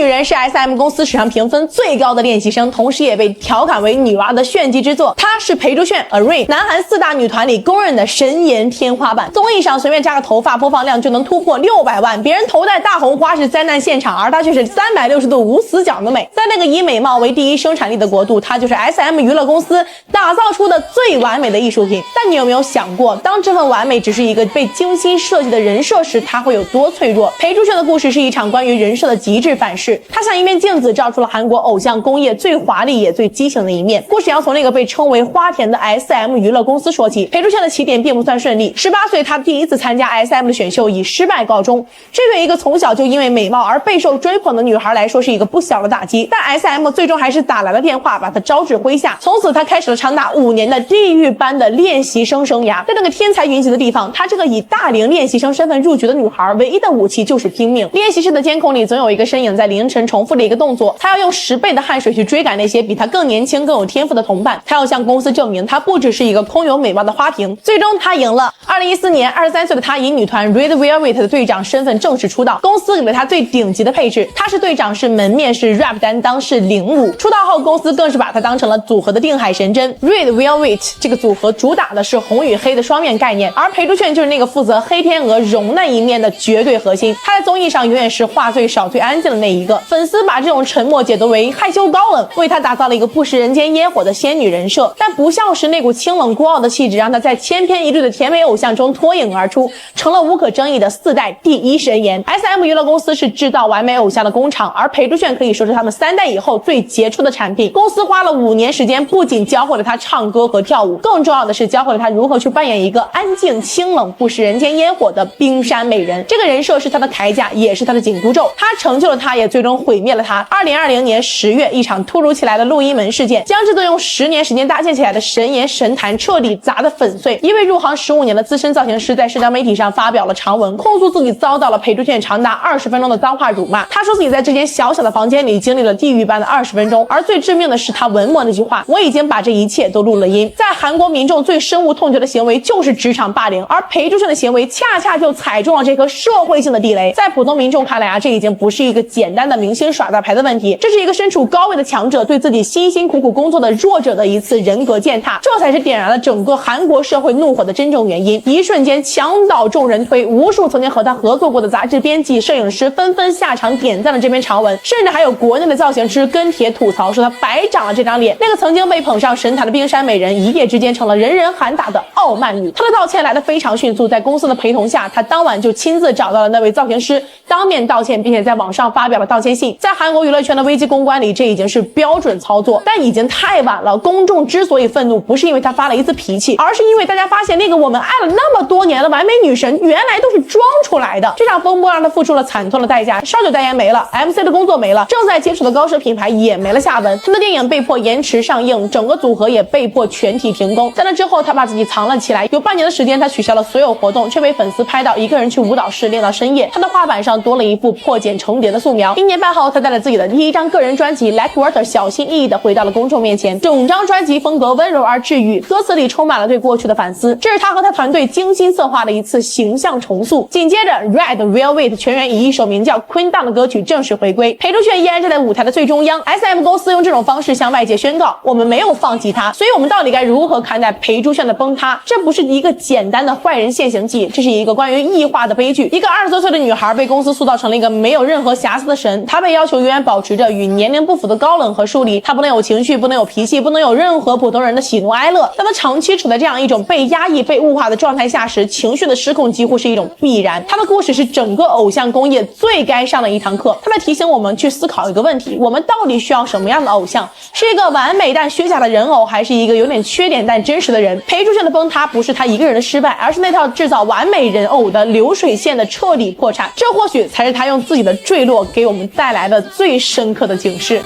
女人是 SM 公司史上评分最高的练习生，同时也被调侃为女娃的炫技之作。她是裴珠炫 Array， 南韩4大女团里公认的神颜天花板。综艺上随便扎个头发，播放量就能突破600万。别人头戴大红花是灾难现场，而她却是360度无死角的美。在那个以美貌为第一生产力的国度，她就是 SM 娱乐公司打造出的最完美的艺术品。但你有没有想过，当这份完美只是一个被精心设计的人设时，她会有多脆弱？裴珠炫的故事是一场关于人设的极致反噬，她像一面镜子，照出了韩国偶像工业最华丽也最畸形的一面。故事要从那个被称为花田的 SM 娱乐公司说起。裴珠炫的起点并不算顺利，18岁她第一次参加 SM 的选秀以失败告终，这对一个从小就因为美貌而备受追捧的女孩来说是一个不小的打击。但 SM 最终还是打来了电话，把她招至麾下。从此她开始了长达5年的地狱般的练习生生涯。在那个天才云集的地方，她这个以大龄练习生身份入局的女孩，唯一的武器就是拼命。练习室的监控里总有一个身影在凌晨重复的一个动作，她要用10倍的汗水去追赶那些比她更年轻更有天赋的同伴。她要向公司证明她不只是一个空有美貌的花瓶。最终她赢了。2014年23岁的她以女团 Red Velvet 的队长身份正式出道，公司给了她最顶级的配置，她是队长，是门面，是 rap 担当，是领舞。出道后公司更是把她当成了组合的定海神针。 Red Velvet 这个组合主打的是红与黑的双面概念，而裴珠炫就是那个负责黑天鹅柔嫩一面的绝对核心。她在综艺上永远是话最少最安静的那一个，粉丝把这种沉默解读为害羞高冷，为她打造了一个不食人间烟火的仙女人设。但不笑时那股清冷孤傲的气质，让她在千篇一律的甜美偶像中脱颖而出，成了无可争议的4代第一神颜。 SM 娱乐公司是制造完美偶像的工厂，而裴珠炫可以说是他们3代以后最杰出的产品。公司花了5年时间，不仅教会了她唱歌和跳舞，更重要的是教会了她如何去扮演一个安静清冷不食人间烟火的冰山美人。这个人设是她的铠甲，也是她的紧箍咒。她成就了她，也最终毁灭了她。2020年10月，一场突如其来的录音门事件，将这座用10年时间搭建起来的神颜神坛彻底砸得粉碎。一位入行15年的资深造型师在社交媒体上发表了长文，控诉自己遭到了裴珠炫长达20分钟的脏话辱骂。他说自己在这间小小的房间里经历了地狱般的20分钟，而最致命的是他文末那句话：我已经把这一切都录了音。在韩国民众最深恶痛绝的行为就是职场霸凌，而裴珠炫的行为恰恰就踩中了这颗社会性的地雷。在普通民众看来这已经不是一个简单的明星耍大牌的问题，这是一个身处高位的强者对自己辛辛苦苦工作的弱者的一次人格践踏，这才是点燃了整个韩国社会怒火的真正原因。一瞬间墙倒众人推，无数曾经和他合作过的杂志编辑、摄影师纷纷下场点赞了这篇长文，甚至还有国内的造型师跟帖吐槽说他白长了这张脸。那个曾经被捧上神坛的冰山美人，一夜之间成了人人喊打的傲慢女。她的道歉来得非常迅速，在公司的陪同下，她当晚就亲自找到了那位造型师，当面道歉，并且在网上发表了道歉信。在韩国娱乐圈的危机公关里，这已经是标准操作，但已经太晚了。公众之所以愤怒，不是因为她发了一次脾气，而是因为大家发现那个我们爱了那么多年的完美女神原来都是装出来的。这场风波让她付出了惨痛的代价，烧酒代言没了， MC 的工作没了，正在接触的高奢品牌也没了下文。她的电影被迫延迟上映，整个组合也被迫全体停工。在那之后，她把自己藏了起来，有半年的时间，她取消了所有活动，却被粉丝拍到一个人去舞蹈室练到深夜。她的画板上多了一幅破茧成蝶的素描。1年半后，她带着自己的第一张个人专辑 Like Water 小心翼翼地回到了公众面前。整张专辑风格温柔而治愈，歌词里充满了对过去的反思。这是她和她团队精心策划的一次形象重塑。紧接着 Red Velvet 全员以一首名叫 Queen Down 的歌曲正式回归。裴珠炫依然站在舞台的最中央， SM 公司用这种方式向外界宣告，我们没有放弃她。所以我们到底该如何看待裴珠炫的崩塌？这不是一个简单的坏人现形记，这是一个关于异化的悲剧。一个20多岁的女孩被公司塑造成了一个没有任何瑕疵的神，她被要求永远保持着与年龄不符的高冷和疏离，她不能有情绪，不能有脾气，不能有任何普通人的喜怒哀乐。当她长期处在这样一种被压抑被物化的状态下时，情绪的失控几乎是一种必然。她的故事是整个偶像工业最该上的一堂课，她在提醒我们去思考一个问题：我们到底需要什么样的偶像？是一个完美但虚假的人偶，还是一个有点缺点但真实的人？裴珠炫的崩塌不是她一个人的失败，而是那套制造完美人偶的流水线的彻底破产。这或许才是她用自己的坠落给我们带来的最深刻的警示。